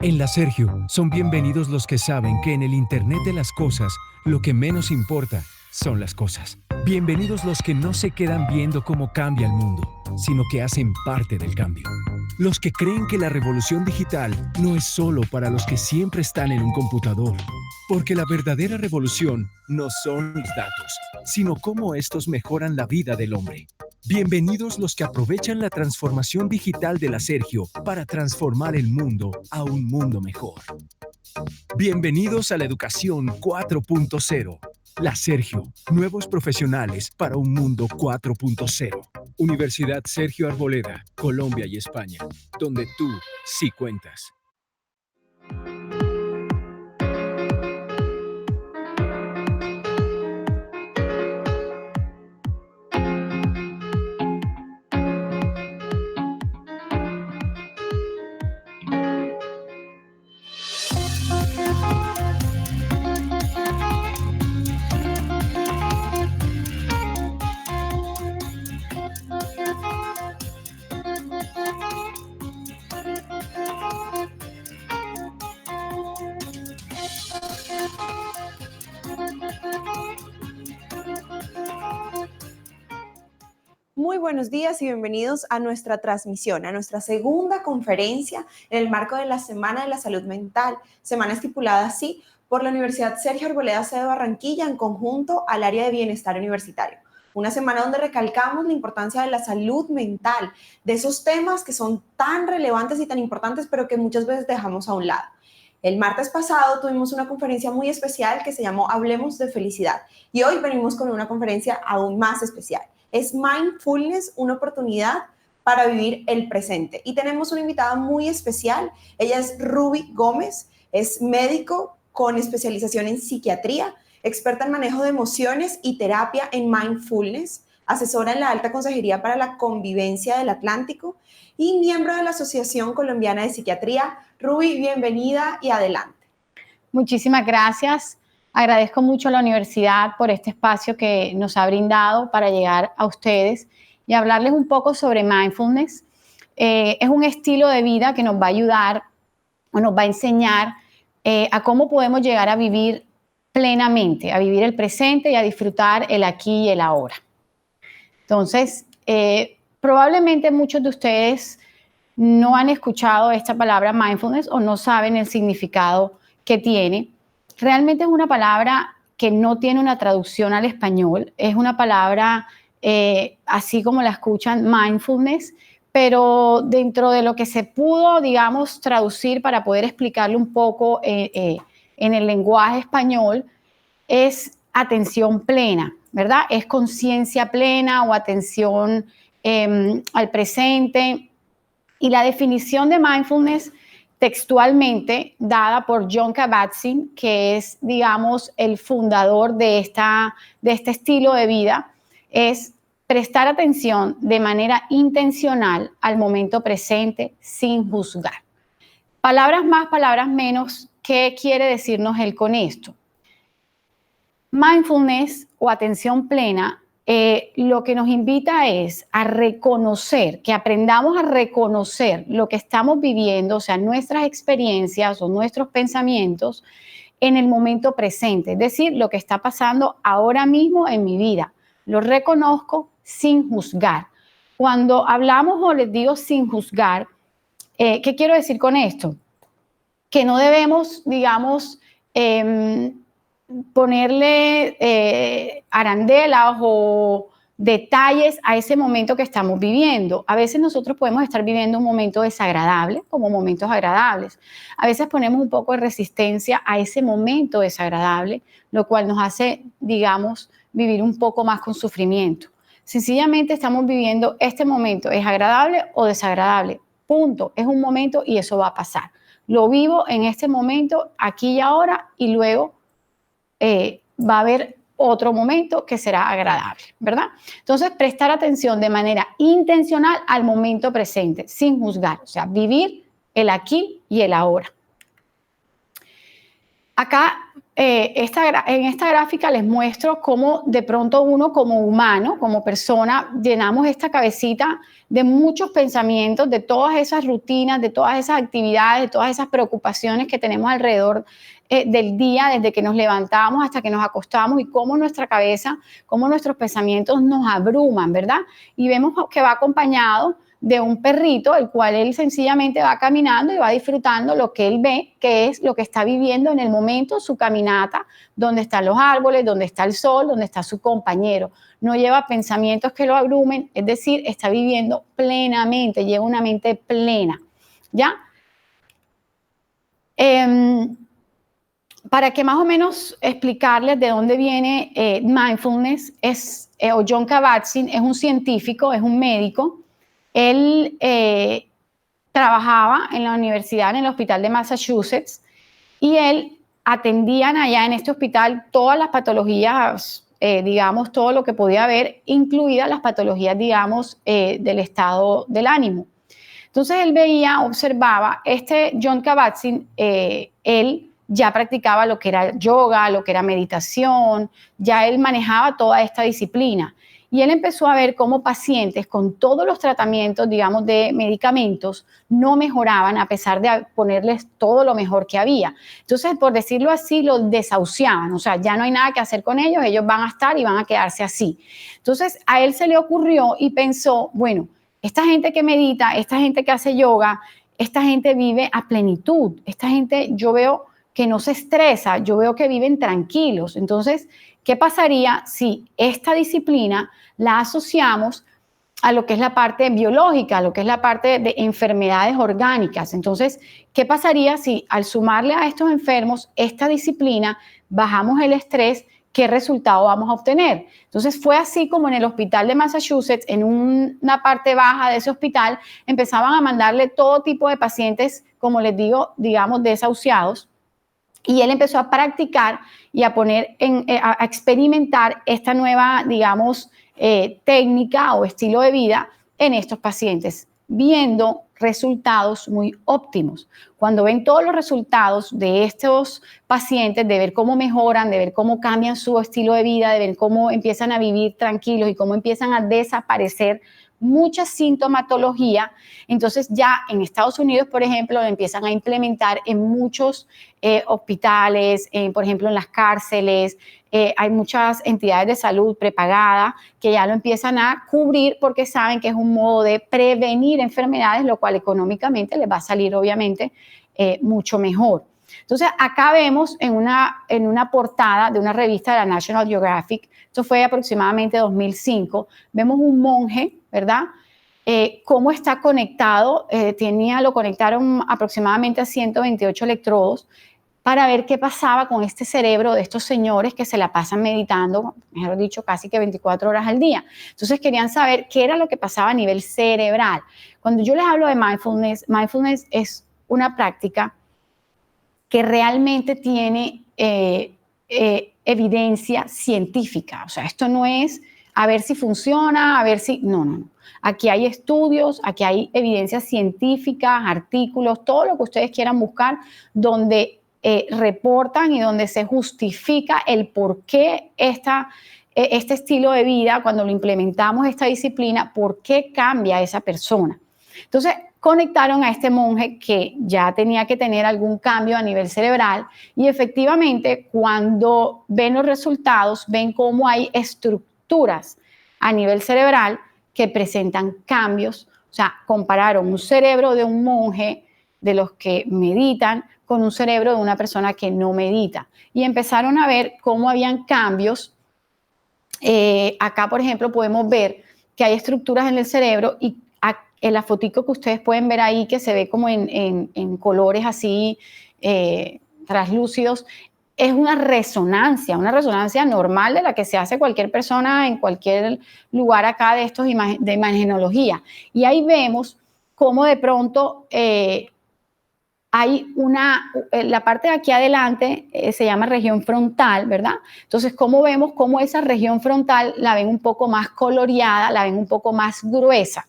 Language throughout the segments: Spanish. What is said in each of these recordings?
En la Sergio, son bienvenidos los que saben que en el Internet de las cosas, lo que menos importa son las cosas. Bienvenidos los que no se quedan viendo cómo cambia el mundo, sino que hacen parte del cambio. Los que creen que la revolución digital no es solo para los que siempre están en un computador, porque la verdadera revolución no son los datos, sino cómo estos mejoran la vida del hombre. Bienvenidos los que aprovechan la transformación digital de la Sergio para transformar el mundo a un mundo mejor. Bienvenidos a la educación 4.0. La Sergio, nuevos profesionales para un mundo 4.0. Universidad Sergio Arboleda, Colombia y España, donde tú sí cuentas. Muy buenos días y bienvenidos a nuestra transmisión, a nuestra segunda conferencia en el marco de la Semana de la Salud Mental, semana estipulada así por la Universidad Sergio Arboleda sede de Barranquilla en conjunto al área de bienestar universitario. Una semana donde recalcamos la importancia de la salud mental, de esos temas que son tan relevantes y tan importantes, pero que muchas veces dejamos a un lado. El martes pasado tuvimos una conferencia muy especial que se llamó Hablemos de Felicidad y hoy venimos con una conferencia aún más especial. Es Mindfulness, una oportunidad para vivir el presente. Y tenemos una invitada muy especial. Ella es Ruby Gómez, es médico con especialización en psiquiatría, experta en manejo de emociones y terapia en Mindfulness, asesora en la Alta Consejería para la Convivencia del Atlántico y miembro de la Asociación Colombiana de Psiquiatría. Ruby, bienvenida y adelante. Muchísimas gracias. Agradezco mucho a la universidad por este espacio que nos ha brindado para llegar a ustedes y hablarles un poco sobre mindfulness. Es un estilo de vida que nos va a ayudar o nos va a enseñar a cómo podemos llegar a vivir plenamente, a vivir el presente y a disfrutar el aquí y el ahora. Entonces, probablemente muchos de ustedes no han escuchado esta palabra mindfulness o no saben el significado que tiene. Realmente es una palabra que no tiene una traducción al español, es una palabra así como la escuchan, mindfulness, pero dentro de lo que se pudo, digamos, traducir para poder explicarle un poco en el lenguaje español, es atención plena, ¿verdad? Es conciencia plena o atención al presente. Y la definición de mindfulness textualmente dada por Jon Kabat-Zinn, que es, digamos, el fundador de este estilo de vida, es prestar atención de manera intencional al momento presente sin juzgar. Palabras más, palabras menos, ¿qué quiere decirnos él con esto? Mindfulness o atención plena lo que nos invita es a reconocer, que aprendamos a reconocer lo que estamos viviendo, o sea, nuestras experiencias o nuestros pensamientos en el momento presente, es decir, lo que está pasando ahora mismo en mi vida. Lo reconozco sin juzgar. Cuando hablamos o les digo sin juzgar, ¿qué quiero decir con esto? Que no debemos, digamos, ponerle arandelas o detalles a ese momento que estamos viviendo. A veces nosotros podemos estar viviendo un momento desagradable como momentos agradables. A veces ponemos un poco de resistencia a ese momento desagradable, lo cual nos hace, digamos, vivir un poco más con sufrimiento. Sencillamente estamos viviendo este momento, ¿es agradable o desagradable? Punto, es un momento y eso va a pasar. Lo vivo en este momento, aquí y ahora, y luego va a haber otro momento que será agradable, ¿verdad? Entonces, prestar atención de manera intencional al momento presente, sin juzgar, o sea, vivir el aquí y el ahora. Acá, en esta gráfica les muestro cómo de pronto uno como humano, como persona, llenamos esta cabecita de muchos pensamientos, de todas esas rutinas, de todas esas actividades, de todas esas preocupaciones que tenemos alrededor del día, desde que nos levantamos hasta que nos acostamos, y cómo nuestra cabeza, cómo nuestros pensamientos nos abruman, ¿verdad? Y vemos que va acompañado de un perrito, el cual él sencillamente va caminando y va disfrutando lo que él ve, que es lo que está viviendo en el momento, su caminata, donde están los árboles, donde está el sol, donde está su compañero. No lleva pensamientos que lo abrumen, es decir, está viviendo plenamente, lleva una mente plena, ¿ya? Para que más o menos explicarles de dónde viene mindfulness, o Jon Kabat-Zinn es un científico, es un médico. Él trabajaba en la universidad, en el hospital de Massachusetts, y él atendían allá en este hospital todas las patologías, digamos, todo lo que podía haber, incluidas las patologías, digamos, del estado del ánimo. Entonces él veía, observaba, Jon Kabat-Zinn, él ya practicaba lo que era yoga, lo que era meditación, ya él manejaba toda esta disciplina. Y él empezó a ver cómo pacientes con todos los tratamientos, digamos, de medicamentos, no mejoraban a pesar de ponerles todo lo mejor que había. Entonces, por decirlo así, los desahuciaban. O sea, ya no hay nada que hacer con ellos, ellos van a estar y van a quedarse así. Entonces, a él se le ocurrió y pensó, bueno, esta gente que medita, esta gente que hace yoga, esta gente vive a plenitud. Esta gente, yo veo que no se estresa, yo veo que viven tranquilos. Entonces, ¿qué pasaría si esta disciplina la asociamos a lo que es la parte biológica, a lo que es la parte de enfermedades orgánicas? Entonces, ¿qué pasaría si al sumarle a estos enfermos esta disciplina, bajamos el estrés? ¿Qué resultado vamos a obtener? Entonces, fue así como en el hospital de Massachusetts, en una parte baja de ese hospital, empezaban a mandarle todo tipo de pacientes, como les digo, digamos, desahuciados. Y él empezó a practicar y a poner a experimentar esta nueva, digamos, técnica o estilo de vida en estos pacientes, viendo resultados muy óptimos. Cuando ven todos los resultados de estos pacientes, de ver cómo mejoran, de ver cómo cambian su estilo de vida, de ver cómo empiezan a vivir tranquilos y cómo empiezan a desaparecer mucha sintomatología, entonces ya en Estados Unidos, por ejemplo, lo empiezan a implementar en muchos hospitales, por ejemplo, en las cárceles. Hay muchas entidades de salud prepagadas que ya lo empiezan a cubrir porque saben que es un modo de prevenir enfermedades, lo cual económicamente les va a salir obviamente mucho mejor. Entonces, acá vemos en una portada de una revista de la National Geographic, esto fue aproximadamente 2005, vemos un monje, ¿verdad? Cómo está conectado, lo conectaron aproximadamente a 128 electrodos para ver qué pasaba con este cerebro de estos señores que se la pasan meditando, mejor dicho, casi que 24 horas al día. Entonces querían saber qué era lo que pasaba a nivel cerebral. Cuando yo les hablo de mindfulness, mindfulness es una práctica que realmente tiene evidencia científica. O sea, esto no es a ver si funciona, a ver si... No. Aquí hay estudios, aquí hay evidencias científicas, artículos, todo lo que ustedes quieran buscar, donde reportan y donde se justifica el por qué este estilo de vida, cuando lo implementamos, esta disciplina, por qué cambia esa persona. Entonces, conectaron a este monje que ya tenía que tener algún cambio a nivel cerebral y efectivamente cuando ven los resultados, ven cómo hay estructuras a nivel cerebral que presentan cambios. O sea, compararon un cerebro de un monje, de los que meditan, con un cerebro de una persona que no medita. Y empezaron a ver cómo habían cambios. Acá, por ejemplo, podemos ver que hay estructuras en el cerebro y en la fotico que ustedes pueden ver ahí, que se ve como en colores así translúcidos, es una resonancia normal de la que se hace cualquier persona en cualquier lugar acá de estos de imagenología. Y ahí vemos cómo de pronto hay la parte de aquí adelante se llama región frontal, ¿verdad? Entonces, ¿cómo vemos cómo esa región frontal la ven un poco más coloreada, la ven un poco más gruesa?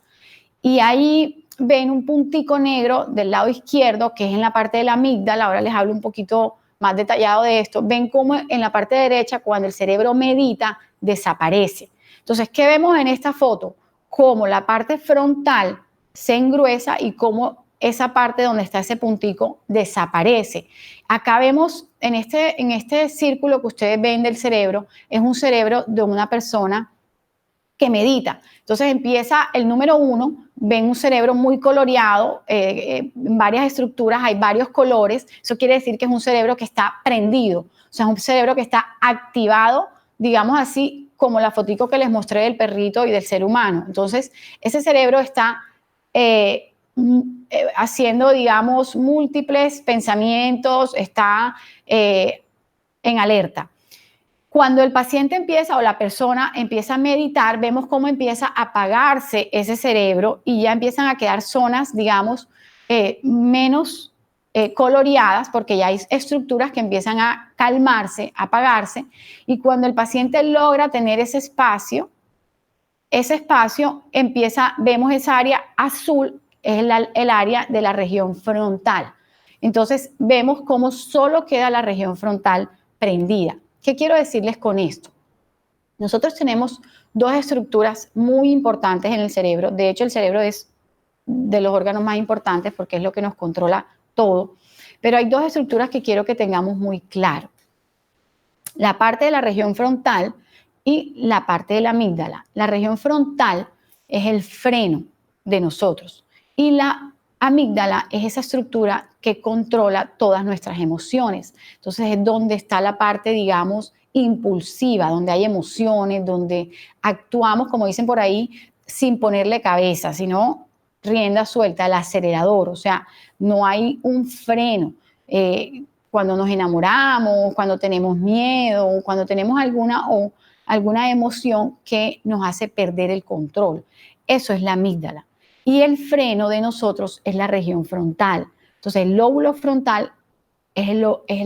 Y ahí ven un puntico negro del lado izquierdo, que es en la parte de la amígdala. Ahora les hablo un poquito más detallado de esto, ven cómo en la parte derecha, cuando el cerebro medita, desaparece. Entonces, ¿qué vemos en esta foto? Cómo la parte frontal se engruesa y cómo esa parte donde está ese puntico desaparece. Acá vemos en este círculo que ustedes ven del cerebro, es un cerebro de una persona que medita. Entonces empieza el número 1, ven un cerebro muy coloreado, varias estructuras, hay varios colores, eso quiere decir que es un cerebro que está prendido, o sea, es un cerebro que está activado, digamos así, como la fotico que les mostré del perrito y del ser humano. Entonces, ese cerebro está haciendo, digamos, múltiples pensamientos, está en alerta. Cuando el paciente empieza o la persona empieza a meditar, vemos cómo empieza a apagarse ese cerebro y ya empiezan a quedar zonas, digamos, menos coloreadas, porque ya hay estructuras que empiezan a calmarse, a apagarse, y cuando el paciente logra tener ese espacio empieza, vemos esa área azul, es el área de la región frontal. Entonces, vemos cómo solo queda la región frontal prendida. ¿Qué quiero decirles con esto? Nosotros tenemos dos estructuras muy importantes en el cerebro. De hecho, el cerebro es de los órganos más importantes porque es lo que nos controla todo. Pero hay dos estructuras que quiero que tengamos muy claro. La parte de la región frontal y la parte de la amígdala. La región frontal es el freno de nosotros y la amígdala es esa estructura que controla todas nuestras emociones. Entonces es donde está la parte, digamos, impulsiva, donde hay emociones, donde actuamos, como dicen por ahí, sin ponerle cabeza, sino rienda suelta, el acelerador, o sea, no hay un freno. Cuando nos enamoramos, cuando tenemos miedo, cuando tenemos alguna emoción que nos hace perder el control. Eso es la amígdala. Y el freno de nosotros es la región frontal. Entonces, el lóbulo frontal es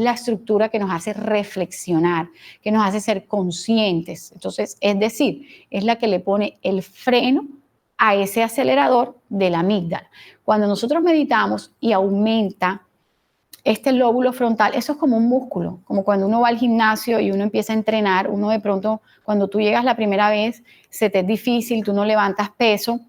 la estructura que nos hace reflexionar, que nos hace ser conscientes. Entonces, es decir, es la que le pone el freno a ese acelerador de la amígdala. Cuando nosotros meditamos y aumenta este lóbulo frontal, eso es como un músculo, como cuando uno va al gimnasio y uno empieza a entrenar, uno de pronto, cuando tú llegas la primera vez, se te es difícil, tú no levantas peso,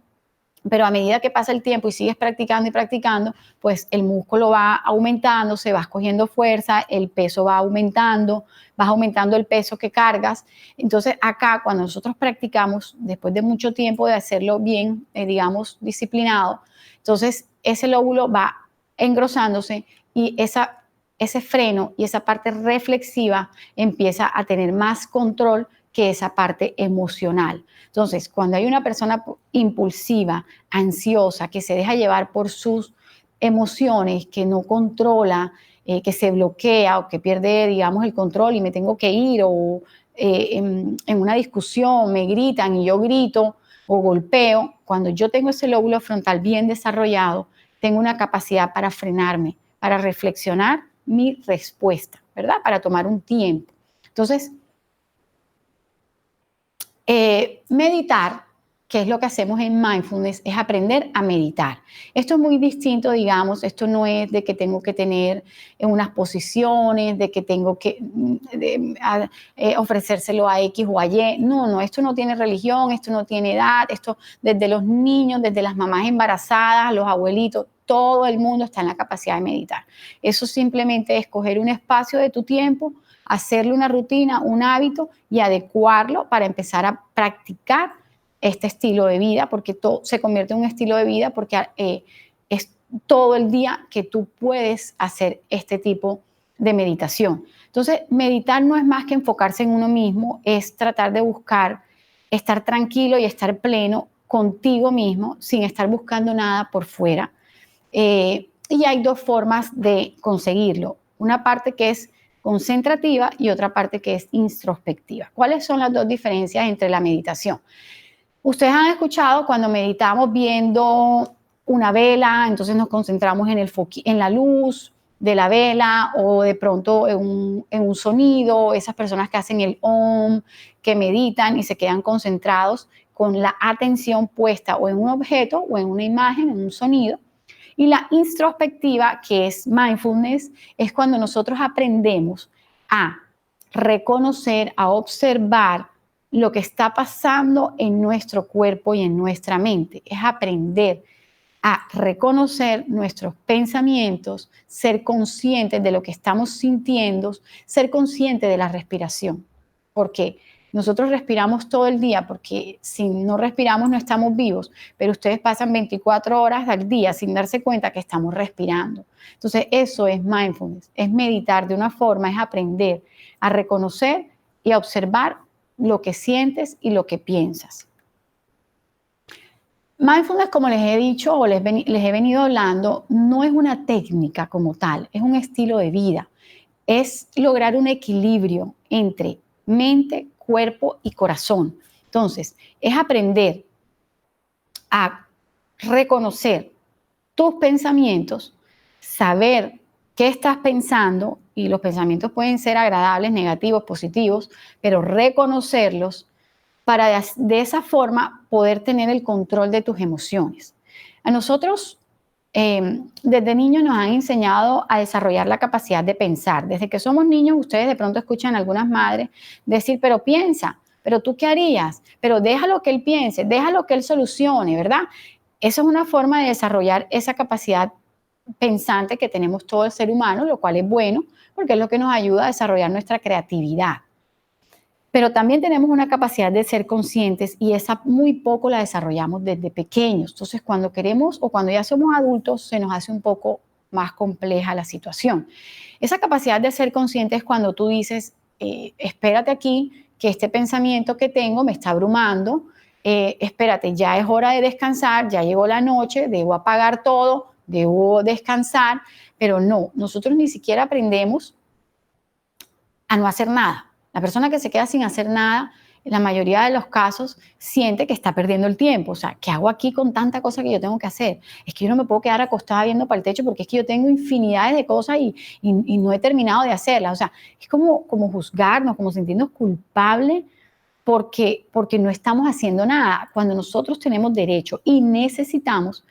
pero a medida que pasa el tiempo y sigues practicando y practicando, pues el músculo va aumentando, se va cogiendo fuerza, el peso va aumentando, vas aumentando el peso que cargas. Entonces acá, cuando nosotros practicamos, después de mucho tiempo de hacerlo bien, digamos, disciplinado, entonces ese lóbulo va engrosándose y ese freno y esa parte reflexiva empieza a tener más control que esa parte emocional. Entonces, cuando hay una persona impulsiva, ansiosa, que se deja llevar por sus emociones, que no controla, que se bloquea o que pierde, digamos, el control y me tengo que ir, o en una discusión me gritan y yo grito o golpeo, cuando yo tengo ese lóbulo frontal bien desarrollado, tengo una capacidad para frenarme, para reflexionar mi respuesta, ¿verdad? Para tomar un tiempo. Entonces, meditar, que es lo que hacemos en mindfulness, es aprender a meditar. Esto es muy distinto, digamos, esto no es de que tengo que tener unas posiciones, de que tengo que ofrecérselo a X o a Y. No, esto no tiene religión, esto no tiene edad, esto desde los niños, desde las mamás embarazadas, los abuelitos, todo el mundo está en la capacidad de meditar. Eso simplemente es coger un espacio de tu tiempo, hacerle una rutina, un hábito y adecuarlo para empezar a practicar este estilo de vida, porque todo se convierte en un estilo de vida, porque es todo el día que tú puedes hacer este tipo de meditación. Entonces, meditar no es más que enfocarse en uno mismo, es tratar de buscar estar tranquilo y estar pleno contigo mismo, sin estar buscando nada por fuera. Y hay dos formas de conseguirlo. Una parte que es concentrativa y otra parte que es introspectiva. ¿Cuáles son las dos diferencias entre la meditación? Ustedes han escuchado cuando meditamos viendo una vela, entonces nos concentramos en la luz de la vela o de pronto en un sonido, esas personas que hacen el OM, que meditan y se quedan concentrados con la atención puesta o en un objeto o en una imagen, en un sonido. Y la introspectiva, que es mindfulness, es cuando nosotros aprendemos a reconocer, a observar lo que está pasando en nuestro cuerpo y en nuestra mente. Es aprender a reconocer nuestros pensamientos, ser conscientes de lo que estamos sintiendo, ser conscientes de la respiración. Porque nosotros respiramos todo el día, porque si no respiramos no estamos vivos, pero ustedes pasan 24 horas al día sin darse cuenta que estamos respirando. Entonces eso es mindfulness, es meditar de una forma, es aprender a reconocer y a observar lo que sientes y lo que piensas. Mindfulness, como les he dicho o les he venido hablando, no es una técnica como tal, es un estilo de vida. Es lograr un equilibrio entre mente, cuerpo y corazón. Entonces, es aprender a reconocer tus pensamientos, saber qué estás pensando, y los pensamientos pueden ser agradables, negativos, positivos, pero reconocerlos para de esa forma poder tener el control de tus emociones. A nosotros desde niños nos han enseñado a desarrollar la capacidad de pensar. Desde que somos niños, ustedes de pronto escuchan a algunas madres decir, pero piensa, pero tú qué harías, pero déjalo que él piense, déjalo que él solucione, ¿verdad? Esa es una forma de desarrollar esa capacidad pensante que tenemos todo el ser humano, lo cual es bueno, porque es lo que nos ayuda a desarrollar nuestra creatividad. Pero también tenemos una capacidad de ser conscientes y esa muy poco la desarrollamos desde pequeños. Entonces, cuando queremos o cuando ya somos adultos, se nos hace un poco más compleja la situación. Esa capacidad de ser consciente es cuando tú dices, espérate aquí, que este pensamiento que tengo me está abrumando, espérate, ya es hora de descansar, ya llegó la noche, debo apagar todo, debo descansar, pero no, nosotros ni siquiera aprendemos a no hacer nada. La persona que se queda sin hacer nada, en la mayoría de los casos, siente que está perdiendo el tiempo. O sea, ¿qué hago aquí con tanta cosa que yo tengo que hacer? Es que yo no me puedo quedar acostada viendo para el techo porque es que yo tengo infinidades de cosas y no he terminado de hacerlas. O sea, es como juzgarnos, como sentirnos culpables porque no estamos haciendo nada. Cuando nosotros tenemos derecho y necesitamos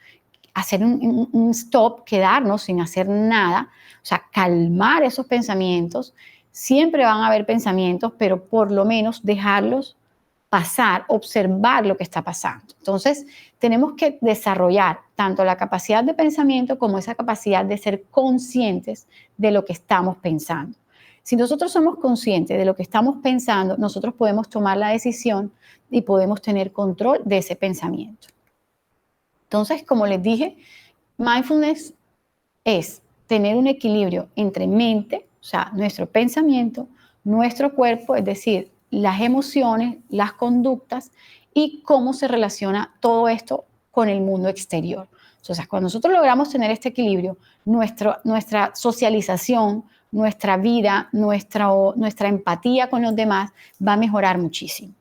hacer un stop, quedarnos sin hacer nada, o sea, calmar esos pensamientos. Siempre van a haber pensamientos, pero por lo menos dejarlos pasar, observar lo que está pasando. Entonces, tenemos que desarrollar tanto la capacidad de pensamiento como esa capacidad de ser conscientes de lo que estamos pensando. Si nosotros somos conscientes de lo que estamos pensando, nosotros podemos tomar la decisión y podemos tener control de ese pensamiento. Entonces, como les dije, mindfulness es tener un equilibrio entre mente, o sea, nuestro pensamiento, nuestro cuerpo, es decir, las emociones, las conductas y cómo se relaciona todo esto con el mundo exterior. Entonces, cuando nosotros logramos tener este equilibrio, nuestra socialización, nuestra vida, nuestra empatía con los demás va a mejorar muchísimo.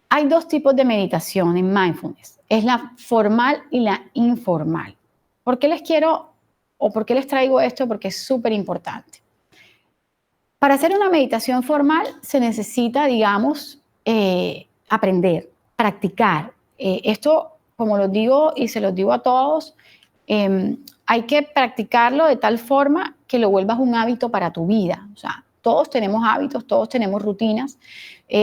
Hay dos tipos de meditación en mindfulness. Es la formal y la informal. ¿Por qué por qué les traigo esto? Porque es súper importante. Para hacer una meditación formal se necesita, digamos, aprender, practicar. Esto, como lo digo y se los digo a todos, hay que practicarlo de tal forma que lo vuelvas un hábito para tu vida. O sea, todos tenemos hábitos, todos tenemos rutinas.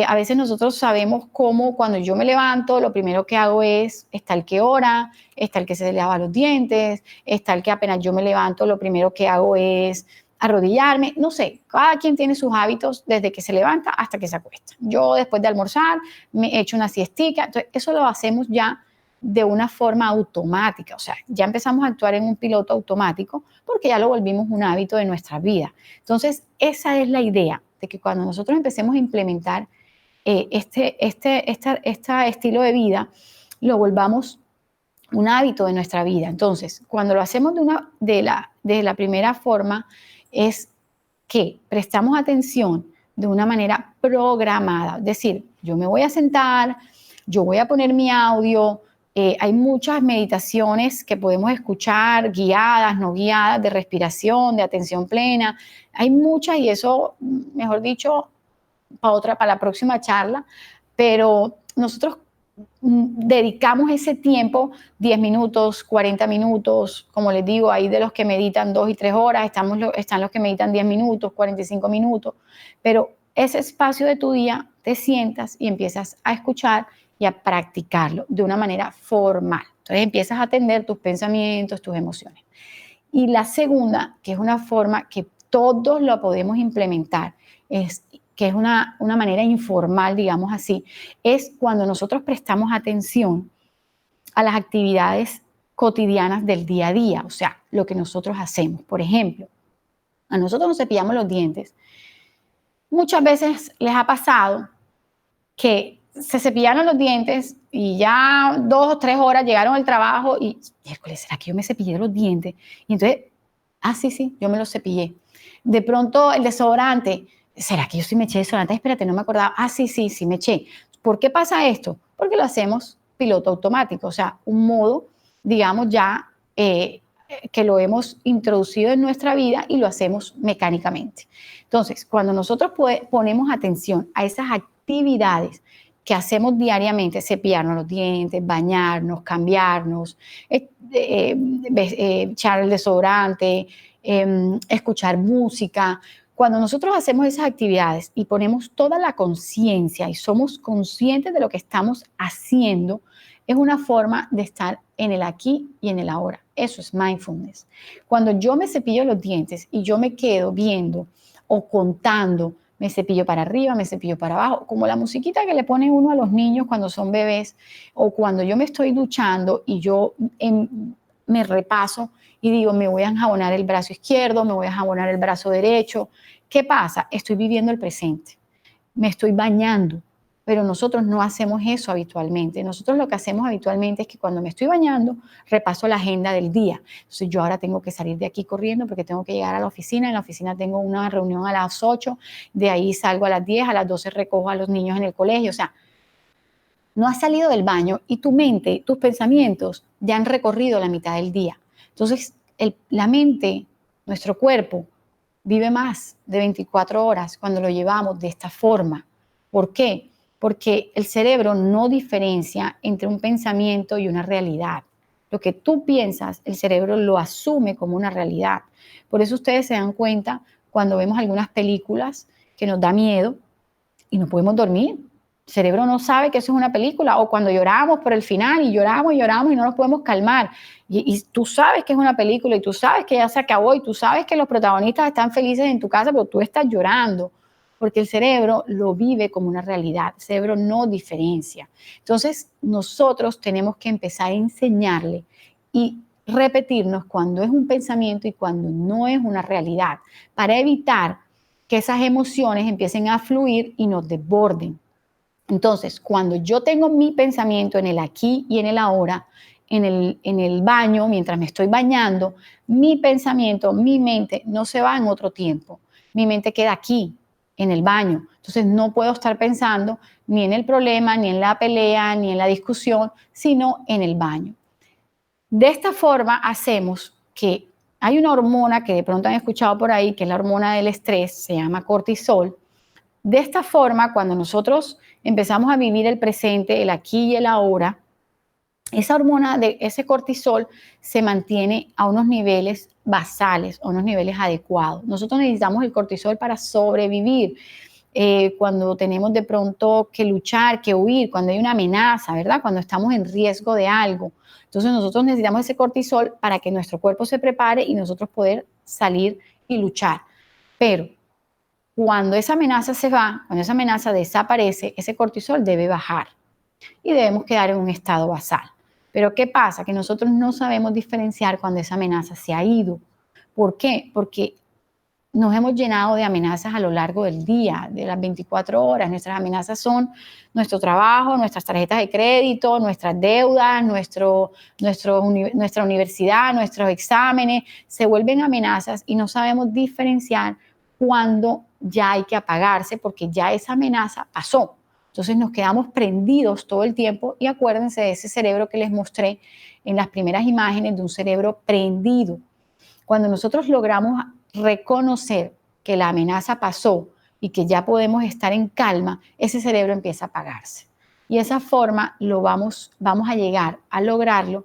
A veces nosotros sabemos cómo cuando yo me levanto, lo primero que hago está el que ora, está el que se lava los dientes, está el que apenas yo me levanto, lo primero que hago es arrodillarme. No sé, cada quien tiene sus hábitos desde que se levanta hasta que se acuesta. Yo después de almorzar me echo una siestica. Entonces, eso lo hacemos ya de una forma automática, o sea, ya empezamos a actuar en un piloto automático porque ya lo volvimos un hábito de nuestra vida. Entonces, esa es la idea, de que cuando nosotros empecemos a implementar este estilo de vida, lo volvamos un hábito de nuestra vida. Entonces, cuando lo hacemos de la primera forma, es que prestamos atención de una manera programada, es decir, yo me voy a sentar, yo voy a poner mi audio. Hay muchas meditaciones que podemos escuchar, guiadas, no guiadas, de respiración, de atención plena. Hay muchas y eso, mejor dicho, para la próxima charla. Pero nosotros dedicamos ese tiempo, 10 minutos, 40 minutos, como les digo, hay de los que meditan 2 y 3 horas, están los que meditan 10 minutos, 45 minutos, pero ese espacio de tu día te sientas y empiezas a escuchar y a practicarlo de una manera formal. Entonces empiezas a atender tus pensamientos, tus emociones. Y la segunda, que es una forma que todos lo podemos implementar, que es una manera informal, digamos así, es cuando nosotros prestamos atención a las actividades cotidianas del día a día, o sea, lo que nosotros hacemos. Por ejemplo, a nosotros nos cepillamos los dientes. Muchas veces les ha pasado que se cepillaron los dientes y ya 2 o 3 horas llegaron al trabajo y, miércoles, ¿será que yo me cepillé los dientes? Y entonces, sí, yo me los cepillé. De pronto el desodorante, ¿será que yo sí me eché desodorante? Espérate, no me acordaba. Sí, me eché. ¿Por qué pasa esto? Porque lo hacemos piloto automático, o sea, un modo, digamos, ya que lo hemos introducido en nuestra vida y lo hacemos mecánicamente. Entonces, cuando nosotros ponemos atención a esas actividades que hacemos diariamente, cepillarnos los dientes, bañarnos, cambiarnos, echar el desodorante, escuchar música. Cuando nosotros hacemos esas actividades y ponemos toda la conciencia y somos conscientes de lo que estamos haciendo, es una forma de estar en el aquí y en el ahora. Eso es mindfulness. Cuando yo me cepillo los dientes y yo me quedo viendo o contando, me cepillo para arriba, me cepillo para abajo, como la musiquita que le pone uno a los niños cuando son bebés, o cuando yo me estoy duchando y yo me repaso y digo, me voy a enjabonar el brazo izquierdo, me voy a enjabonar el brazo derecho. ¿Qué pasa? Estoy viviendo el presente, me estoy bañando, pero nosotros no hacemos eso habitualmente. Nosotros lo que hacemos habitualmente es que cuando me estoy bañando, repaso la agenda del día. Entonces yo ahora tengo que salir de aquí corriendo porque tengo que llegar a la oficina. En la oficina tengo una reunión a las 8, de ahí salgo a las 10, a las 12 recojo a los niños en el colegio. O sea, no has salido del baño y tu mente, tus pensamientos ya han recorrido la mitad del día. Entonces, la mente, nuestro cuerpo, vive más de 24 horas cuando lo llevamos de esta forma. ¿Por qué? Porque el cerebro no diferencia entre un pensamiento y una realidad. Lo que tú piensas, el cerebro lo asume como una realidad. Por eso ustedes se dan cuenta cuando vemos algunas películas que nos da miedo y no podemos dormir. El cerebro no sabe que eso es una película, o cuando lloramos por el final y lloramos y no nos podemos calmar. Y tú sabes que es una película y tú sabes que ya se acabó y tú sabes que los protagonistas están felices en tu casa, pero tú estás llorando porque el cerebro lo vive como una realidad. El cerebro no diferencia. Entonces, nosotros tenemos que empezar a enseñarle y repetirnos cuando es un pensamiento y cuando no es una realidad, para evitar que esas emociones empiecen a fluir y nos desborden. Entonces, cuando yo tengo mi pensamiento en el aquí y en el ahora, en el baño, mientras me estoy bañando, mi pensamiento, mi mente no se va en otro tiempo. Mi mente queda aquí, en el baño. Entonces, no puedo estar pensando ni en el problema, ni en la pelea, ni en la discusión, sino en el baño. De esta forma hacemos que hay una hormona que de pronto han escuchado por ahí, que es la hormona del estrés, se llama cortisol. De esta forma, cuando nosotros empezamos a vivir el presente, el aquí y el ahora, esa hormona de ese cortisol se mantiene a unos niveles basales, a unos niveles adecuados. Nosotros necesitamos el cortisol para sobrevivir. Cuando tenemos de pronto que luchar, que huir, cuando hay una amenaza, ¿verdad? Cuando estamos en riesgo de algo. Entonces nosotros necesitamos ese cortisol para que nuestro cuerpo se prepare y nosotros poder salir y luchar. Pero cuando esa amenaza se va, cuando esa amenaza desaparece, ese cortisol debe bajar y debemos quedar en un estado basal. Pero ¿qué pasa? Que nosotros no sabemos diferenciar cuando esa amenaza se ha ido. ¿Por qué? Porque nos hemos llenado de amenazas a lo largo del día, de las 24 horas. Nuestras amenazas son nuestro trabajo, nuestras tarjetas de crédito, nuestras deudas, nuestra universidad, nuestros exámenes. Se vuelven amenazas y no sabemos diferenciar cuando ya hay que apagarse porque ya esa amenaza pasó. Entonces nos quedamos prendidos todo el tiempo y acuérdense de ese cerebro que les mostré en las primeras imágenes de un cerebro prendido. Cuando nosotros logramos reconocer que la amenaza pasó y que ya podemos estar en calma, ese cerebro empieza a apagarse. Y esa forma vamos a llegar a lograrlo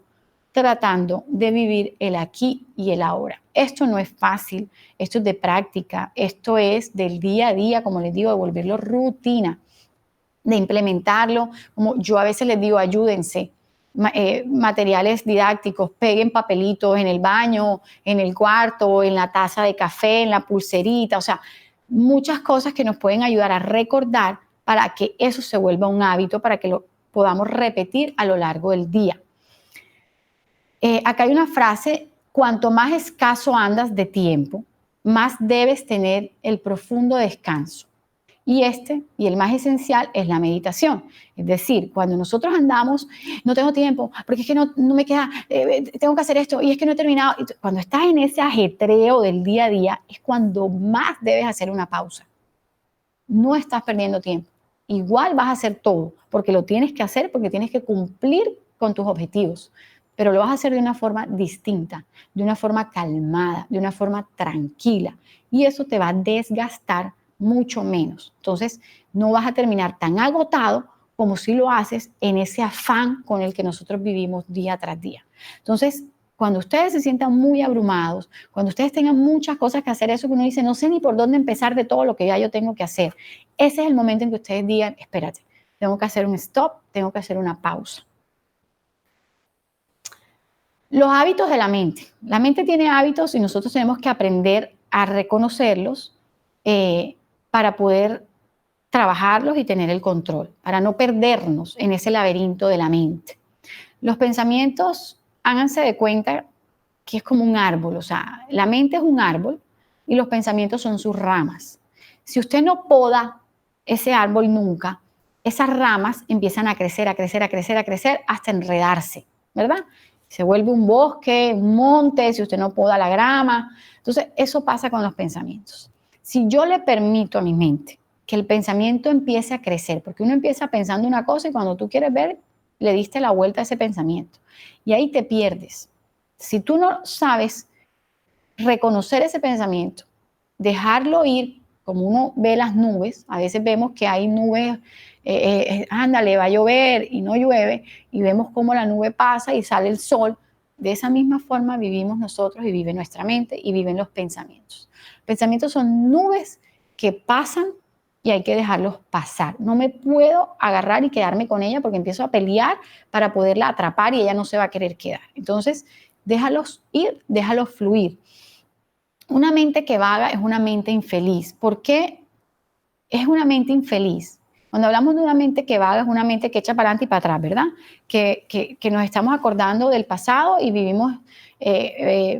tratando de vivir el aquí y el ahora. Esto no es fácil, esto es de práctica, esto es del día a día, como les digo, de volverlo rutina, de implementarlo. Como yo a veces les digo, ayúdense, materiales didácticos, peguen papelitos en el baño, en el cuarto, en la taza de café, en la pulserita, o sea, muchas cosas que nos pueden ayudar a recordar para que eso se vuelva un hábito, para que lo podamos repetir a lo largo del día. Acá hay una frase: cuanto más escaso andas de tiempo, más debes tener el profundo descanso. Y el más esencial, es la meditación. Es decir, cuando nosotros andamos, no tengo tiempo, porque es que no me queda, tengo que hacer esto, y es que no he terminado. Cuando estás en ese ajetreo del día a día, es cuando más debes hacer una pausa. No estás perdiendo tiempo. Igual vas a hacer todo, porque lo tienes que hacer, porque tienes que cumplir con tus objetivos. Pero lo vas a hacer de una forma distinta, de una forma calmada, de una forma tranquila. Y eso te va a desgastar mucho menos. Entonces, no vas a terminar tan agotado como si lo haces en ese afán con el que nosotros vivimos día tras día. Entonces, cuando ustedes se sientan muy abrumados, cuando ustedes tengan muchas cosas que hacer, eso que uno dice, no sé ni por dónde empezar de todo lo que ya yo tengo que hacer, ese es el momento en que ustedes digan, espérate, tengo que hacer un stop, tengo que hacer una pausa. Los hábitos de la mente. La mente tiene hábitos y nosotros tenemos que aprender a reconocerlos para poder trabajarlos y tener el control, para no perdernos en ese laberinto de la mente. Los pensamientos, háganse de cuenta que es como un árbol, o sea, la mente es un árbol y los pensamientos son sus ramas. Si usted no poda ese árbol nunca, esas ramas empiezan a crecer, a crecer, a crecer, a crecer hasta enredarse, ¿verdad? Se vuelve un bosque, un monte, si usted no poda la grama. Entonces, eso pasa con los pensamientos. Si yo le permito a mi mente que el pensamiento empiece a crecer, porque uno empieza pensando una cosa y cuando tú quieres ver, le diste la vuelta a ese pensamiento. Y ahí te pierdes. Si tú no sabes reconocer ese pensamiento, dejarlo ir, como uno ve las nubes, a veces vemos que hay nubes, ándale, va a llover y no llueve, y vemos cómo la nube pasa y sale el sol. De esa misma forma vivimos nosotros y vive nuestra mente y viven los pensamientos. Los pensamientos son nubes que pasan y hay que dejarlos pasar. No me puedo agarrar y quedarme con ella porque empiezo a pelear para poderla atrapar y ella no se va a querer quedar. Entonces, déjalos ir, déjalos fluir. Una mente que vaga es una mente infeliz. ¿Por qué es una mente infeliz? Cuando hablamos de una mente que vaga, es una mente que echa para adelante y para atrás, ¿verdad? Que nos estamos acordando del pasado y vivimos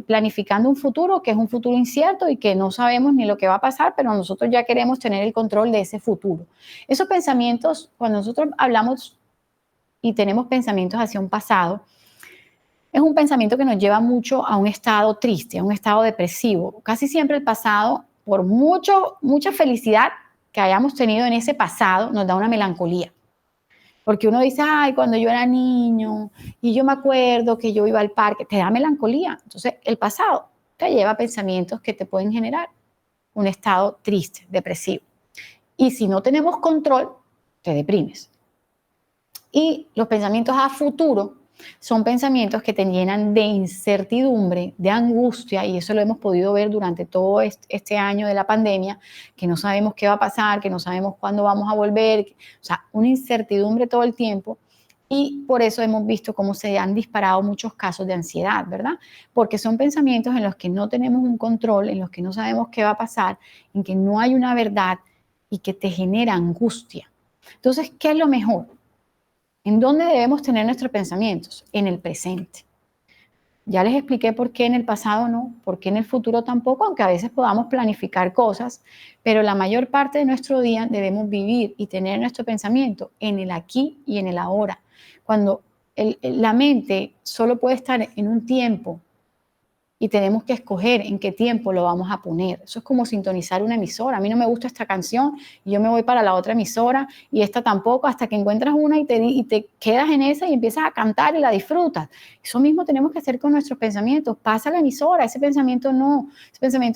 planificando un futuro que es un futuro incierto y que no sabemos ni lo que va a pasar, pero nosotros ya queremos tener el control de ese futuro. Esos pensamientos, cuando nosotros hablamos y tenemos pensamientos hacia un pasado, es un pensamiento que nos lleva mucho a un estado triste, a un estado depresivo. Casi siempre el pasado, por mucha felicidad que hayamos tenido en ese pasado, nos da una melancolía. Porque uno dice, ay, cuando yo era niño y yo me acuerdo que yo iba al parque, te da melancolía. Entonces, el pasado te lleva a pensamientos que te pueden generar un estado triste, depresivo. Y si no tenemos control, te deprimes. Y los pensamientos a futuro son pensamientos que te llenan de incertidumbre, de angustia, y eso lo hemos podido ver durante todo este año de la pandemia, que no sabemos qué va a pasar, que no sabemos cuándo vamos a volver, o sea, una incertidumbre todo el tiempo, y por eso hemos visto cómo se han disparado muchos casos de ansiedad, ¿verdad? Porque son pensamientos en los que no tenemos un control, en los que no sabemos qué va a pasar, en que no hay una verdad y que te genera angustia. Entonces, ¿qué es lo mejor? ¿En dónde debemos tener nuestros pensamientos? En el presente. Ya les expliqué por qué en el pasado no, por qué en el futuro tampoco, aunque a veces podamos planificar cosas, pero la mayor parte de nuestro día debemos vivir y tener nuestro pensamiento en el aquí y en el ahora. Cuando la mente solo puede estar en un tiempo y tenemos que escoger en qué tiempo lo vamos a poner. Eso es como sintonizar una emisora. A mí no me gusta esta canción y yo me voy para la otra emisora y esta tampoco, hasta que encuentras una y te quedas en esa y empiezas a cantar y la disfrutas. Eso mismo tenemos que hacer con nuestros pensamientos. Pasa a la emisora, ese pensamiento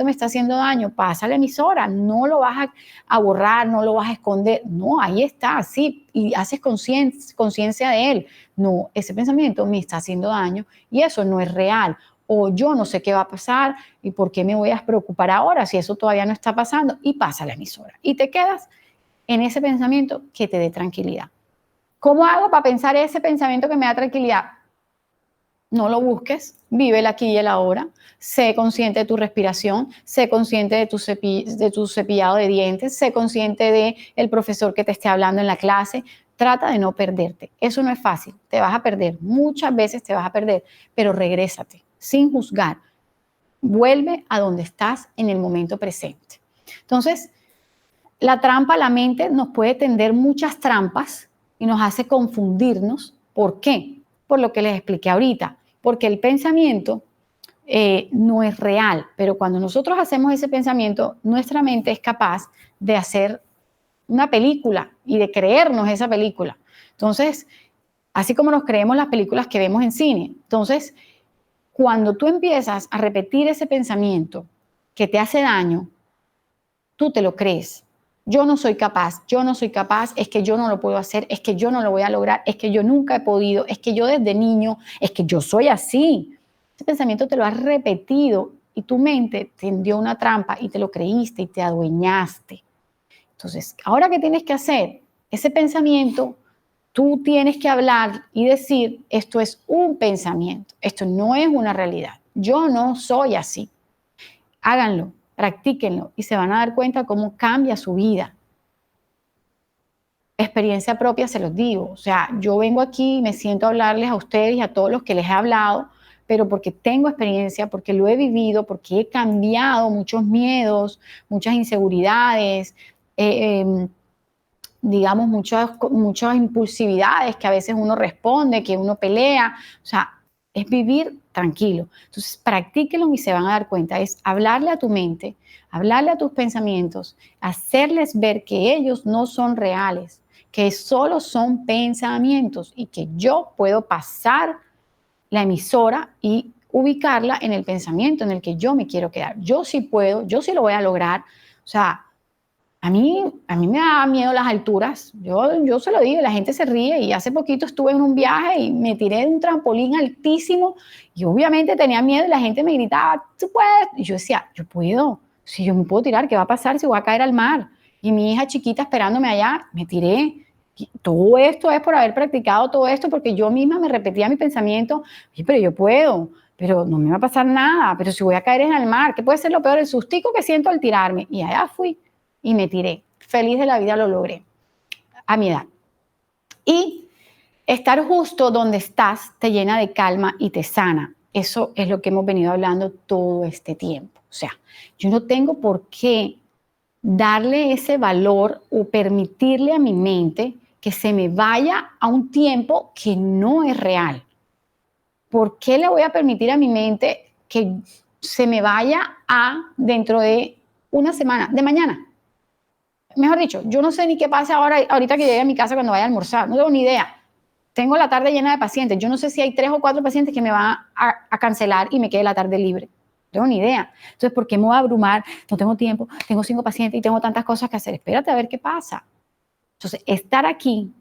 me está haciendo daño, pasa a la emisora, no lo vas a borrar, no lo vas a esconder. No, ahí está, sí, y haces conciencia de él. No, ese pensamiento me está haciendo daño y eso no es real. O yo no sé qué va a pasar y por qué me voy a preocupar ahora si eso todavía no está pasando, y pasa a la emisora. Y te quedas en ese pensamiento que te dé tranquilidad. ¿Cómo hago para pensar ese pensamiento que me da tranquilidad? No lo busques, vive el aquí y el ahora, sé consciente de tu respiración, sé consciente de tu cepillado de dientes, sé consciente del profesor que te esté hablando en la clase. Trata de no perderte. Eso no es fácil, te vas a perder, muchas veces te vas a perder, pero regrésate sin juzgar. Vuelve a donde estás en el momento presente. Entonces, la trampa, la mente nos puede tender muchas trampas y nos hace confundirnos. ¿Por qué? Por lo que les expliqué ahorita. Porque el pensamiento no es real, pero cuando nosotros hacemos ese pensamiento, nuestra mente es capaz de hacer una película y de creernos esa película. Entonces, así como nos creemos las películas que vemos en cine. Entonces, cuando tú empiezas a repetir ese pensamiento que te hace daño, tú te lo crees. Yo no soy capaz, es que yo no lo puedo hacer, es que yo no lo voy a lograr, es que yo nunca he podido, es que yo desde niño, es que yo soy así. Ese pensamiento te lo has repetido y tu mente tendió una trampa y te lo creíste y te adueñaste. Entonces, ahora, ¿qué tienes que hacer? Ese pensamiento, tú tienes que hablar y decir, esto es un pensamiento, esto no es una realidad. Yo no soy así. Háganlo, practíquenlo y se van a dar cuenta cómo cambia su vida. Experiencia propia, se los digo. O sea, yo vengo aquí y me siento a hablarles a ustedes y a todos los que les he hablado, pero porque tengo experiencia, porque lo he vivido, porque he cambiado muchos miedos, muchas inseguridades, digamos, muchas impulsividades que a veces uno responde, que uno pelea. O sea, es vivir tranquilo. Entonces, practíquenlo y se van a dar cuenta. Es hablarle a tu mente, hablarle a tus pensamientos, hacerles ver que ellos no son reales, que solo son pensamientos y que yo puedo pasar la emisora y ubicarla en el pensamiento en el que yo me quiero quedar. Yo sí puedo, yo sí lo voy a lograr. O sea, a mí me da miedo las alturas. Yo se lo digo, la gente se ríe, y hace poquito estuve en un viaje y me tiré de un trampolín altísimo y obviamente tenía miedo y la gente me gritaba, tú puedes. Y yo decía, yo puedo, si yo me puedo tirar, ¿qué va a pasar si voy a caer al mar? Y mi hija chiquita esperándome allá, me tiré. Y todo esto es por haber practicado todo esto, porque yo misma me repetía mi pensamiento, oye, pero yo puedo, pero no me va a pasar nada, pero si voy a caer en el mar, ¿qué puede ser lo peor? El sustico que siento al tirarme. Y allá fui. Y me tiré. Feliz de la vida, lo logré a mi edad. Y estar justo donde estás te llena de calma y te sana. Eso es lo que hemos venido hablando todo este tiempo. O sea, yo no tengo por qué darle ese valor o permitirle a mi mente que se me vaya a un tiempo que no es real. ¿Por qué le voy a permitir a mi mente que se me vaya a dentro de una semana, de mañana? Mejor dicho, yo no sé ni qué pasa ahorita que llegue a mi casa cuando vaya a almorzar, no tengo ni idea. Tengo la tarde llena de pacientes, yo no sé si hay 3 o 4 pacientes que me van a cancelar y me quede la tarde libre. No tengo ni idea. Entonces, ¿por qué me voy a abrumar? No tengo tiempo, tengo 5 pacientes y tengo tantas cosas que hacer. Espérate a ver qué pasa. Entonces, estar aquí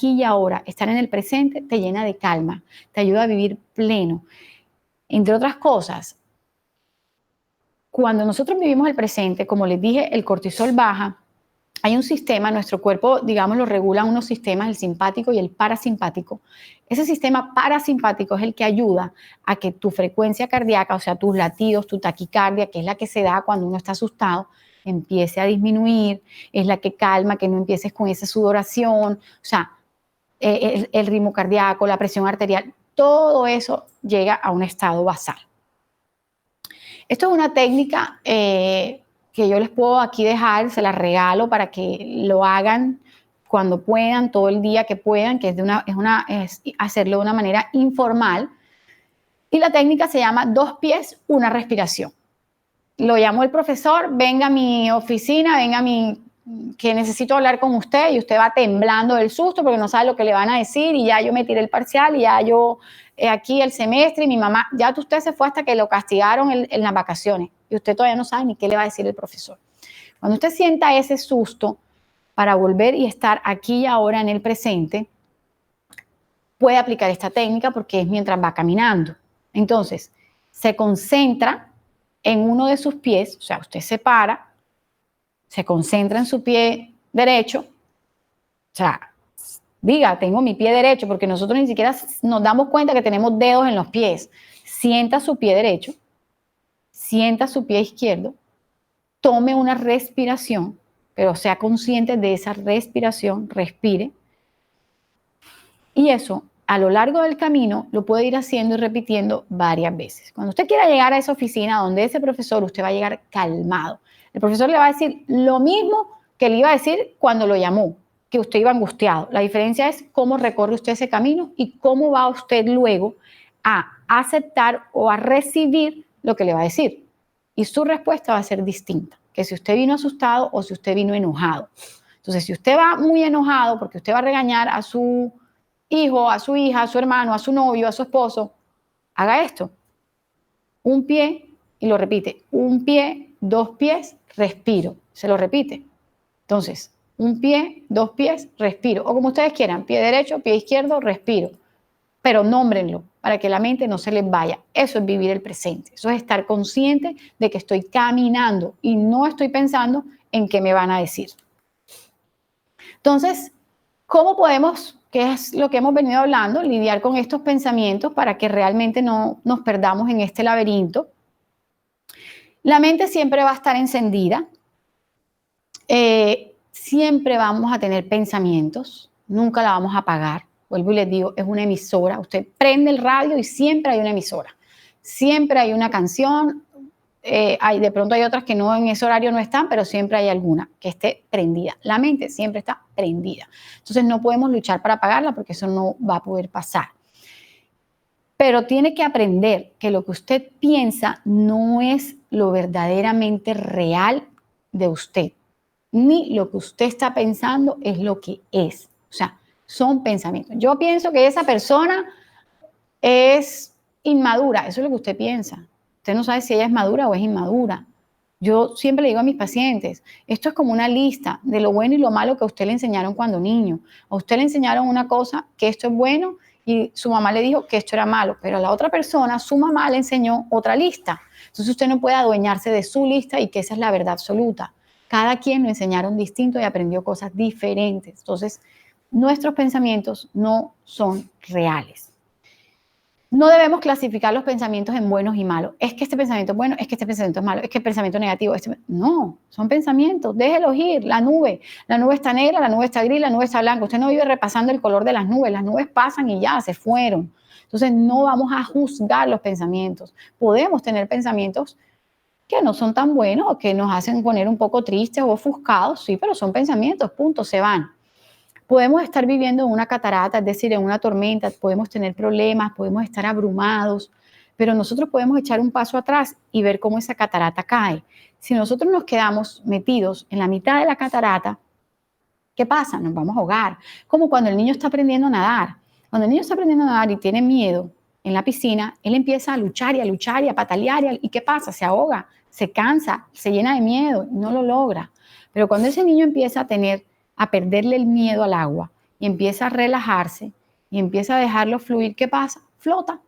y ahora, estar en el presente, te llena de calma, te ayuda a vivir pleno. Entre otras cosas, cuando nosotros vivimos el presente, como les dije, el cortisol baja. Hay un sistema, nuestro cuerpo, digamos, lo regulan unos sistemas, el simpático y el parasimpático. Ese sistema parasimpático es el que ayuda a que tu frecuencia cardíaca, o sea, tus latidos, tu taquicardia, que es la que se da cuando uno está asustado, empiece a disminuir, es la que calma, que no empieces con esa sudoración, o sea, el ritmo cardíaco, la presión arterial, todo eso llega a un estado basal. Esto es una técnica que yo les puedo aquí dejar, se la regalo para que lo hagan cuando puedan, todo el día que puedan, que es hacerlo de una manera informal. Y la técnica se llama 2 pies, 1 respiración. Lo llamó el profesor, venga a mi oficina, que necesito hablar con usted, y usted va temblando del susto porque no sabe lo que le van a decir, y ya yo me tiré el parcial, y ya yo aquí el semestre, y mi mamá, ya usted se fue hasta que lo castigaron en las vacaciones, y usted todavía no sabe ni qué le va a decir el profesor. Cuando usted sienta ese susto, para volver y estar aquí y ahora en el presente, puede aplicar esta técnica porque es mientras va caminando. Entonces, se concentra en uno de sus pies, o sea, usted se para, se concentra en su pie derecho, o sea, diga, tengo mi pie derecho, porque nosotros ni siquiera nos damos cuenta que tenemos dedos en los pies. Sienta su pie derecho, sienta su pie izquierdo, tome una respiración, pero sea consciente de esa respiración, respire, y eso a lo largo del camino lo puede ir haciendo y repitiendo varias veces. Cuando usted quiera llegar a esa oficina donde ese profesor, usted va a llegar calmado. El profesor le va a decir lo mismo que le iba a decir cuando lo llamó, que usted iba angustiado. La diferencia es cómo recorre usted ese camino y cómo va usted luego a aceptar o a recibir lo que le va a decir. Y su respuesta va a ser distinta, que si usted vino asustado o si usted vino enojado. Entonces, si usted va muy enojado porque usted va a regañar a su hijo, a su hija, a su hermano, a su novio, a su esposo, haga esto. Un pie y lo repite. Un pie, 2 pies, respiro. Se lo repite. Entonces, un pie, 2 pies, respiro. O como ustedes quieran, pie derecho, pie izquierdo, respiro. Pero nómbrenlo para que la mente no se les vaya. Eso es vivir el presente. Eso es estar consciente de que estoy caminando y no estoy pensando en qué me van a decir. Entonces, ¿cómo podemos, qué es lo que hemos venido hablando, lidiar con estos pensamientos para que realmente no nos perdamos en este laberinto? La mente siempre va a estar encendida. Siempre vamos a tener pensamientos. Nunca la vamos a apagar. Vuelvo y les digo, es una emisora. Usted prende el radio y siempre hay una emisora. Siempre hay una canción. De pronto hay otras que no en ese horario no están, pero siempre hay alguna que esté prendida. La mente siempre está prendida. Entonces no podemos luchar para apagarla porque eso no va a poder pasar. Pero tiene que aprender que lo que usted piensa no es lo verdaderamente real de usted, ni lo que usted está pensando es lo que es. O sea, son pensamientos. Yo pienso que esa persona es inmadura. Eso es lo que usted piensa. Usted no sabe si ella es madura o es inmadura. Yo siempre le digo a mis pacientes, esto es como una lista de lo bueno y lo malo que a usted le enseñaron cuando niño. A usted le enseñaron una cosa, que esto es bueno, y su mamá le dijo que esto era malo, pero a la otra persona, su mamá le enseñó otra lista. Entonces usted no puede adueñarse de su lista y que esa es la verdad absoluta. Cada quien lo enseñaron distinto y aprendió cosas diferentes. Entonces, nuestros pensamientos no son reales. No debemos clasificar los pensamientos en buenos y malos. Es que este pensamiento es bueno, es que este pensamiento es malo, es que el pensamiento negativo. No, son pensamientos. Déjelos ir. La nube está negra, la nube está gris, la nube está blanca. Usted no vive repasando el color de las nubes pasan y ya, se fueron. Entonces no vamos a juzgar los pensamientos. Podemos tener pensamientos que no son tan buenos o que nos hacen poner un poco tristes o ofuscados, sí, pero son pensamientos, punto, se van. Podemos estar viviendo en una catarata, es decir, en una tormenta, podemos tener problemas, podemos estar abrumados, pero nosotros podemos echar un paso atrás y ver cómo esa catarata cae. Si nosotros nos quedamos metidos en la mitad de la catarata, ¿qué pasa? Nos vamos a ahogar. Como cuando el niño está aprendiendo a nadar. Cuando el niño está aprendiendo a nadar y tiene miedo en la piscina, él empieza a luchar y a patalear. ¿Y qué pasa? Se ahoga, se cansa, se llena de miedo y no lo logra. Pero cuando ese niño empieza a perderle el miedo al agua y empieza a relajarse y empieza a dejarlo fluir, ¿qué pasa? Flota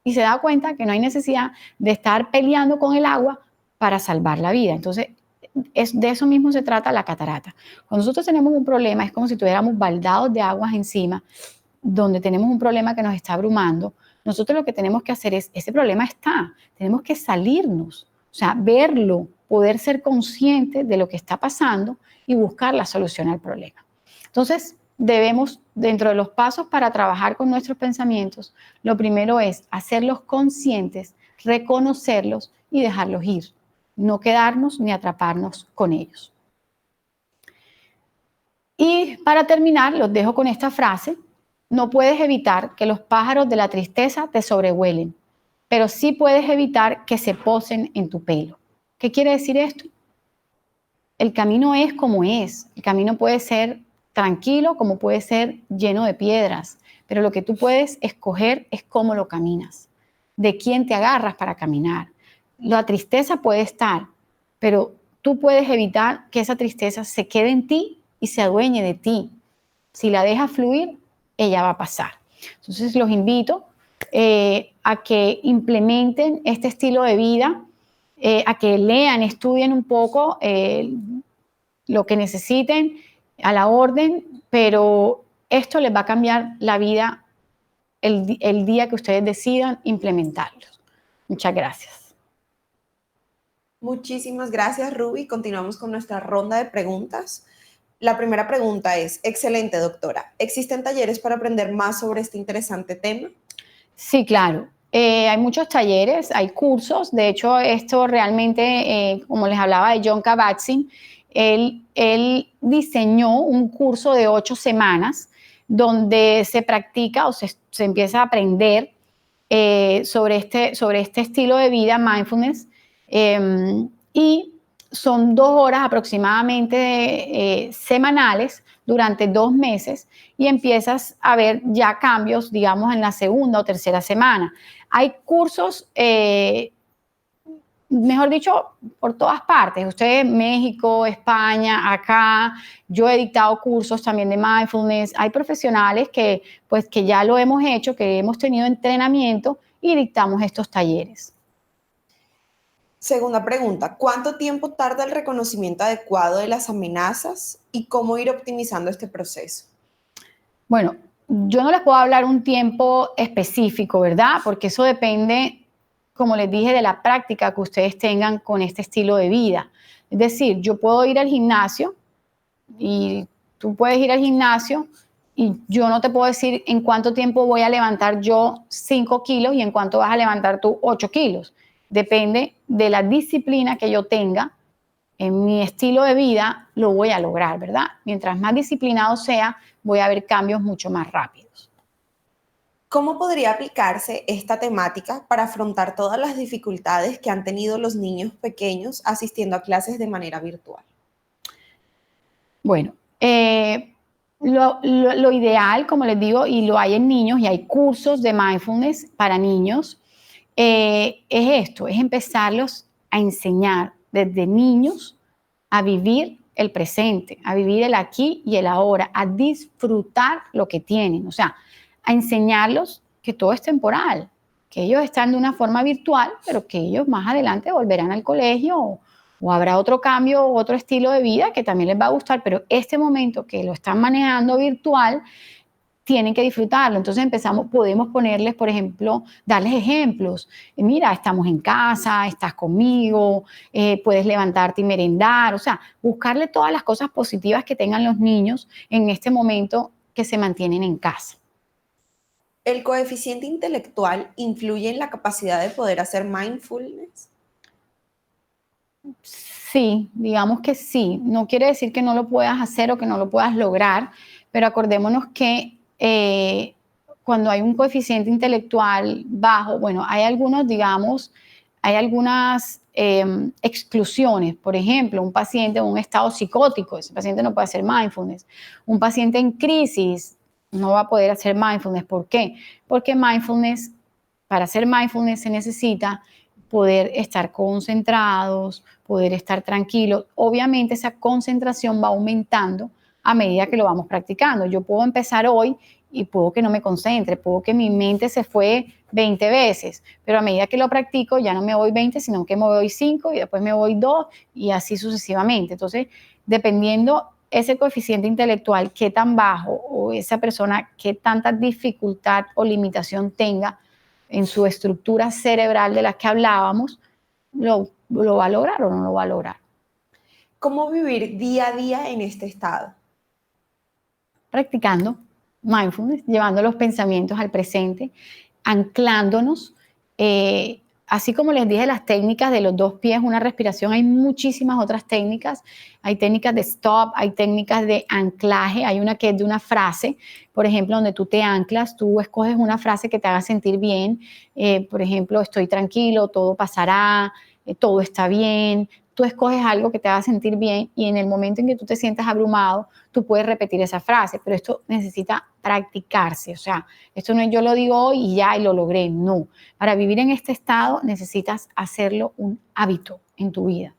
y se da cuenta que no hay necesidad de estar peleando con el agua para salvar la vida. Entonces, de eso mismo se trata la catarata. Cuando nosotros tenemos un problema, es como si tuviéramos baldados de aguas encima, donde tenemos un problema que nos está abrumando. Nosotros lo que tenemos que hacer es, ese problema está, tenemos que salirnos, o sea, verlo, poder ser conscientes de lo que está pasando y buscar la solución al problema. Entonces, debemos, dentro de los pasos para trabajar con nuestros pensamientos, lo primero es hacerlos conscientes, reconocerlos y dejarlos ir. No quedarnos ni atraparnos con ellos. Y para terminar, los dejo con esta frase. No puedes evitar que los pájaros de la tristeza te sobrevuelen, pero sí puedes evitar que se posen en tu pelo. ¿Qué quiere decir esto? El camino es como es. El camino puede ser tranquilo como puede ser lleno de piedras, pero lo que tú puedes escoger es cómo lo caminas, de quién te agarras para caminar. La tristeza puede estar, pero tú puedes evitar que esa tristeza se quede en ti y se adueñe de ti. Si la dejas fluir, ella va a pasar. Entonces los invito a que implementen este estilo de vida, a que lean, estudien un poco lo que necesiten a la orden, pero esto les va a cambiar la vida el día que ustedes decidan implementarlos. Muchas gracias. Muchísimas gracias, Ruby. Continuamos con nuestra ronda de preguntas. La primera pregunta es, excelente, doctora. ¿Existen talleres para aprender más sobre este interesante tema? Sí, claro. Hay muchos talleres, hay cursos. De hecho, esto realmente, como les hablaba de John Kabat-Zinn, él diseñó un curso de 8 semanas donde se practica o se empieza a aprender sobre este estilo de vida, mindfulness, y son 2 horas aproximadamente semanales durante 2 meses y empiezas a ver ya cambios, digamos, en la segunda o tercera semana. Hay cursos, mejor dicho, por todas partes. Ustedes, México, España, acá, yo he dictado cursos también de mindfulness. Hay profesionales que ya lo hemos hecho, que hemos tenido entrenamiento y dictamos estos talleres. Segunda pregunta, ¿cuánto tiempo tarda el reconocimiento adecuado de las amenazas y cómo ir optimizando este proceso? Bueno, yo no les puedo hablar un tiempo específico, ¿verdad? Porque eso depende, como les dije, de la práctica que ustedes tengan con este estilo de vida. Es decir, yo puedo ir al gimnasio y tú puedes ir al gimnasio y yo no te puedo decir en cuánto tiempo voy a levantar yo 5 kilos y en cuánto vas a levantar tú 8 kilos. Depende de la disciplina que yo tenga en mi estilo de vida, lo voy a lograr, ¿verdad? Mientras más disciplinado sea, voy a ver cambios mucho más rápidos. ¿Cómo podría aplicarse esta temática para afrontar todas las dificultades que han tenido los niños pequeños asistiendo a clases de manera virtual? Bueno, lo ideal, como les digo, y lo hay en niños, y hay cursos de mindfulness para niños, es esto, es empezarlos a enseñar desde niños a vivir el presente, a vivir el aquí y el ahora, a disfrutar lo que tienen, o sea, a enseñarlos que todo es temporal, que ellos están de una forma virtual, pero que ellos más adelante volverán al colegio o habrá otro cambio, otro estilo de vida que también les va a gustar, pero este momento que lo están manejando virtual, tienen que disfrutarlo. Entonces podemos ponerles, por ejemplo, darles ejemplos. Mira, estamos en casa, estás conmigo, puedes levantarte y merendar. O sea, buscarle todas las cosas positivas que tengan los niños en este momento que se mantienen en casa. ¿El coeficiente intelectual influye en la capacidad de poder hacer mindfulness? Sí, digamos que sí. No quiere decir que no lo puedas hacer o que no lo puedas lograr, pero acordémonos que cuando hay un coeficiente intelectual bajo, bueno, hay algunos, digamos, hay algunas exclusiones. Por ejemplo, un paciente en un estado psicótico, ese paciente no puede hacer mindfulness. Un paciente en crisis no va a poder hacer mindfulness. ¿Por qué? Porque para hacer mindfulness se necesita poder estar concentrados, poder estar tranquilos. Obviamente esa concentración va aumentando a medida que lo vamos practicando. Yo puedo empezar hoy y puedo que no me concentre, puedo que mi mente se fue 20 veces, pero a medida que lo practico ya no me voy 20, sino que me voy 5 y después me voy 2 y así sucesivamente. Entonces, dependiendo ese coeficiente intelectual, qué tan bajo o esa persona, qué tanta dificultad o limitación tenga en su estructura cerebral de las que hablábamos, lo va a lograr o no lo va a lograr. ¿Cómo vivir día a día en este estado? Practicando mindfulness, llevando los pensamientos al presente, anclándonos así como les dije las técnicas de los 2 pies, una respiración, hay muchísimas otras técnicas. Hay técnicas de stop, hay técnicas de anclaje, hay una que es de una frase, por ejemplo, donde tú te anclas, tú escoges una frase que te haga sentir bien, por ejemplo, estoy tranquilo, todo pasará, todo está bien. Tú escoges algo que te haga sentir bien y en el momento en que tú te sientas abrumado, tú puedes repetir esa frase, pero esto necesita practicarse. O sea, esto no es yo lo digo hoy y ya y lo logré, no. Para vivir en este estado necesitas hacerlo un hábito en tu vida.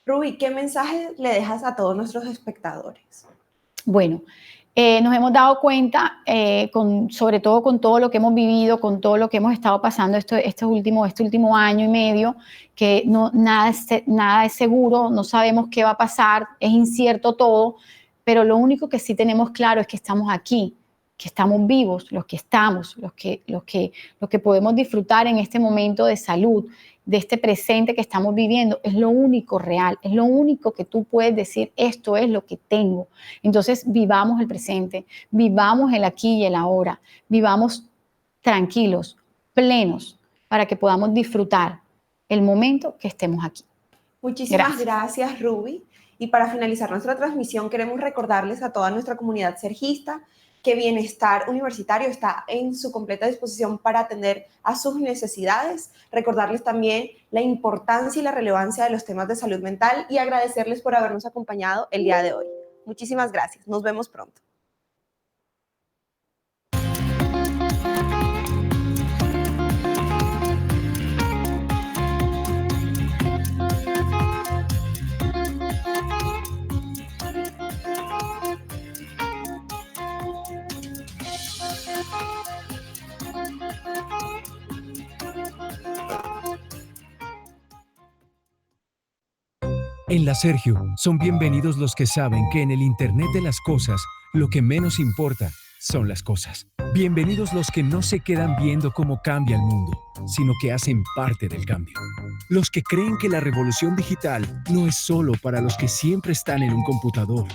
Ruby, ¿qué mensaje le dejas a todos nuestros espectadores? Bueno, nos hemos dado cuenta, sobre todo con todo lo que hemos vivido, con todo lo que hemos estado pasando este último año y medio, que nada es seguro, no sabemos qué va a pasar, es incierto todo, pero lo único que sí tenemos claro es que estamos aquí, que estamos vivos, los que podemos disfrutar en este momento de salud, de este presente que estamos viviendo, es lo único real, es lo único que tú puedes decir, esto es lo que tengo. Entonces, vivamos el presente, vivamos el aquí y el ahora, vivamos tranquilos, plenos, para que podamos disfrutar el momento que estemos aquí. Muchísimas gracias, Ruby. Y para finalizar nuestra transmisión, queremos recordarles a toda nuestra comunidad sergista que Bienestar Universitario está en su completa disposición para atender a sus necesidades. Recordarles también la importancia y la relevancia de los temas de salud mental y agradecerles por habernos acompañado el día de hoy. Muchísimas gracias. Nos vemos pronto. En la Sergio, son bienvenidos los que saben que en el Internet de las cosas, lo que menos importa son las cosas. Bienvenidos los que no se quedan viendo cómo cambia el mundo, sino que hacen parte del cambio. Los que creen que la revolución digital no es solo para los que siempre están en un computador,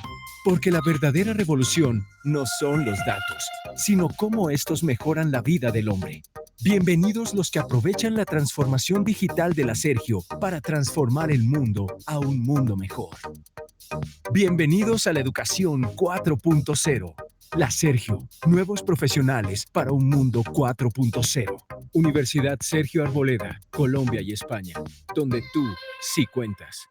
porque la verdadera revolución no son los datos, sino cómo estos mejoran la vida del hombre. Bienvenidos los que aprovechan la transformación digital de la Sergio para transformar el mundo a un mundo mejor. Bienvenidos a la educación 4.0. La Sergio, nuevos profesionales para un mundo 4.0. Universidad Sergio Arboleda, Colombia y España, donde tú sí cuentas.